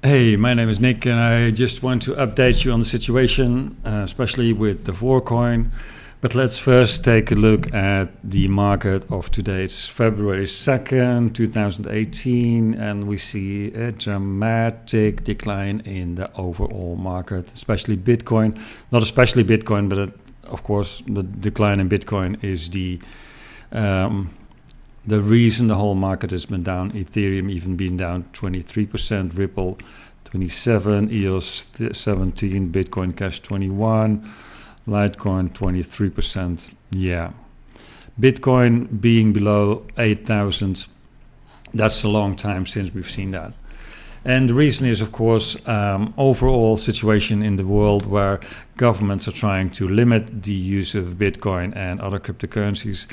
Hey, my name is Nick, and I just want to update you on the situation, especially with the Vor coin. But let's first take a look at the market of today. It's February 2nd, 2018, and we see a dramatic decline in the overall market, especially Bitcoin. Not especially Bitcoin, but of course, the decline in Bitcoin is the reason the whole market has been down. Ethereum even been down 23%, Ripple 27, EOS 17, Bitcoin Cash 21, Litecoin 23%. Yeah. Bitcoin being below 8,000, that's a long time since we've seen that. And the reason is, of course, overall situation in the world where governments are trying to limit the use of Bitcoin and other cryptocurrencies,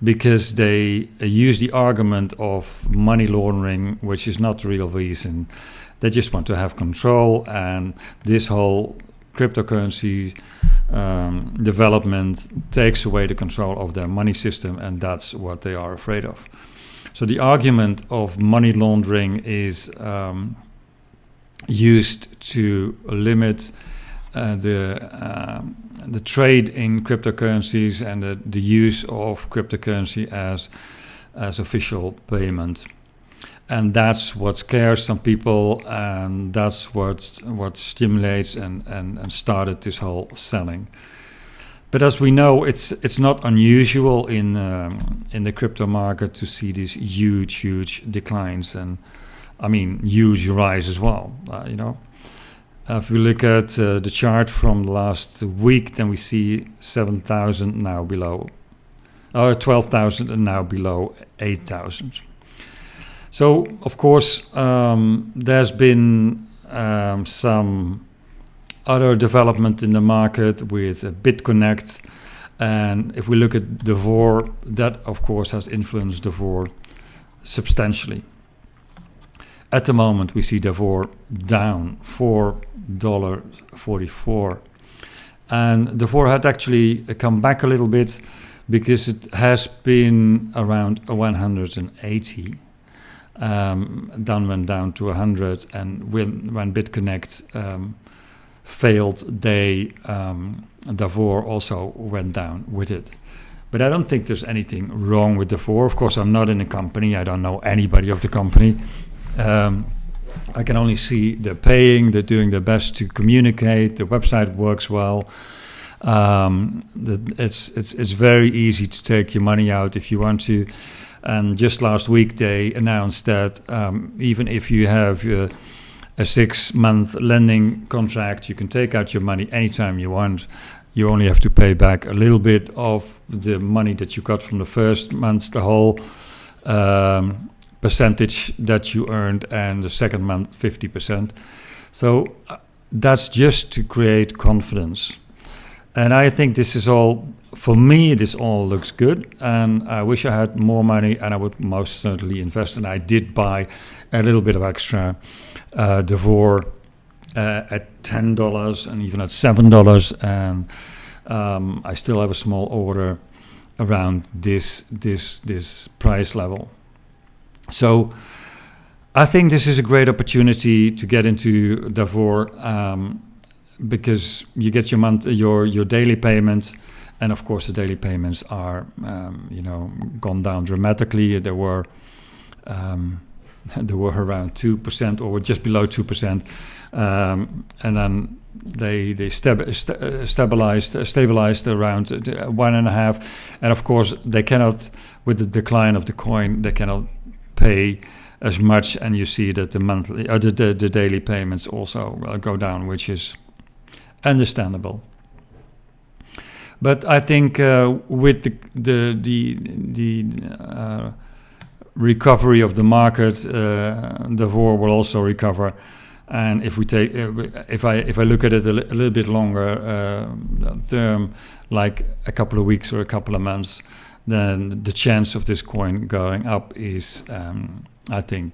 because they use the argument of money laundering, which is not the real reason. They just want to have control, and this whole cryptocurrency development takes away the control of their money system, and that's what they are afraid of. So the argument of money laundering is used to limit the trade in cryptocurrencies and the use of cryptocurrency as official payment. And that's what scares some people, and that's what stimulates and started this whole selling. But as we know, it's not unusual in the crypto market to see these huge declines, and I mean huge rise as well. If we look at the chart from last week, then we see 7,000 now below, 12,000 and now below 8,000. So, of course, there's been some other development in the market with BitConnect. And if we look at the VOR, that, of course, has influenced the VOR substantially. At the moment, we see the VOR down $4.44. And the VOR had actually come back a little bit because it has been around 180. Then went down to 100, and when BitConnect failed, the VOR also went down with it. But I don't think there's anything wrong with the VOR. Of course, I'm not in the company. I don't know anybody of the company. I can only see they're paying, they're doing their best to communicate, the website works well. It's very easy to take your money out if you want to. And just last week they announced that even if you have a 6-month lending contract, you can take out your money anytime you want. You only have to pay back a little bit of the money that you got from the first month, the whole percentage that you earned, and the second month 50%. So that's just to create confidence. And I think this is all, for me, this all looks good. And I wish I had more money, and I would most certainly invest. And I did buy a little bit of extra the VOR at $10 and even at $7. And I still have a small order around this price level. So I think this is a great opportunity to get into the VOR, because you get your daily payments, and of course the daily payments are gone down dramatically. They were around 2% or just below 2%, and then they stabilized around 1.5%, and of course they cannot, with the decline of the coin, they cannot pay as much, and you see that the monthly the daily payments also go down, which is understandable. But I think with the recovery of the market, the VOR will also recover. And if we take, if I look at it a little bit longer term, like a couple of weeks or a couple of months, then the chance of this coin going up is, I think,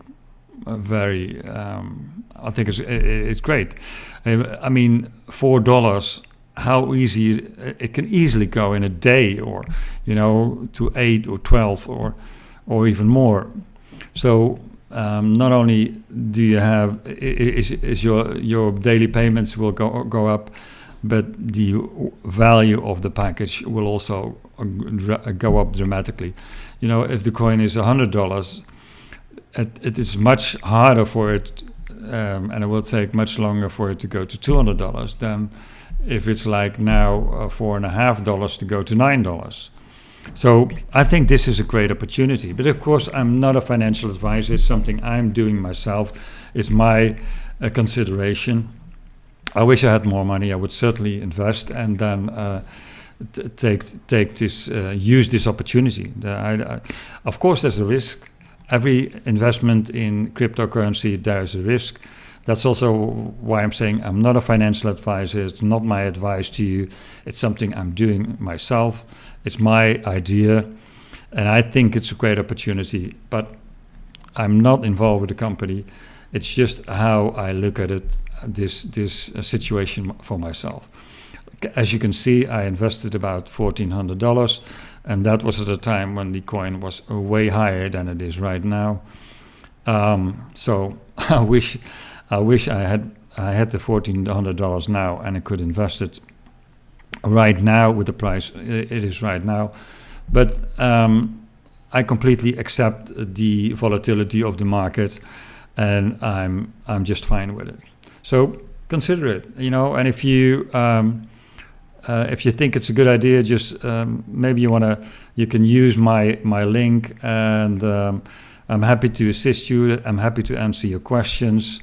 I think it's great. I mean, $4, how easy it can easily go in a day, or to 8 or 12 or even more. So not only do you have is your daily payments will go up, but the value of the package will also go up dramatically. You know, if the coin is $100, it is much harder for it, and it will take much longer for it to go to $200 than if it's like now $4.50 to go to $9. So I think this is a great opportunity. But of course, I'm not a financial advisor. It's something I'm doing myself. It's my consideration. I wish I had more money. I would certainly invest and then take this, use this opportunity. Of course, there's a risk. Every investment in cryptocurrency, there is a risk. That's also why I'm saying I'm not a financial advisor. It's not my advice to you. It's something I'm doing myself. It's my idea, and I think it's a great opportunity. But I'm not involved with the company. It's just how I look at it, this situation for myself. As you can see, I invested about $1,400, and that was at a time when the coin was way higher than it is right now. So I wish I had the $1,400 now, and I could invest it right now with the price it is right now. But I completely accept the volatility of the market, and I'm just fine with it. So consider it, you know. And if you think it's a good idea, just maybe you can use my link, and I'm happy to assist you. I'm happy to answer your questions.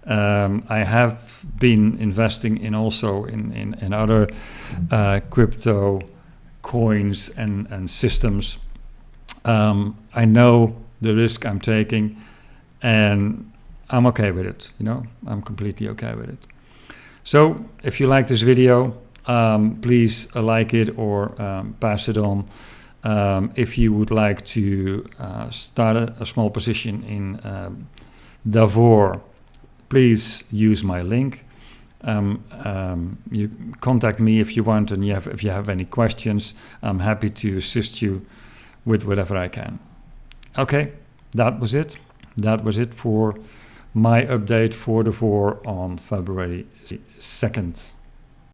I have been investing in other crypto coins and systems. I know the risk I'm taking, and I'm okay with it. You know, I'm completely okay with it. So if you like this video, please like it or pass it on. If you would like to start a small position in Davor, please use my link. You contact me if you want, and if you have any questions, I'm happy to assist you with whatever I can. Okay, that was it. That was it for my update for Davor on February 2nd.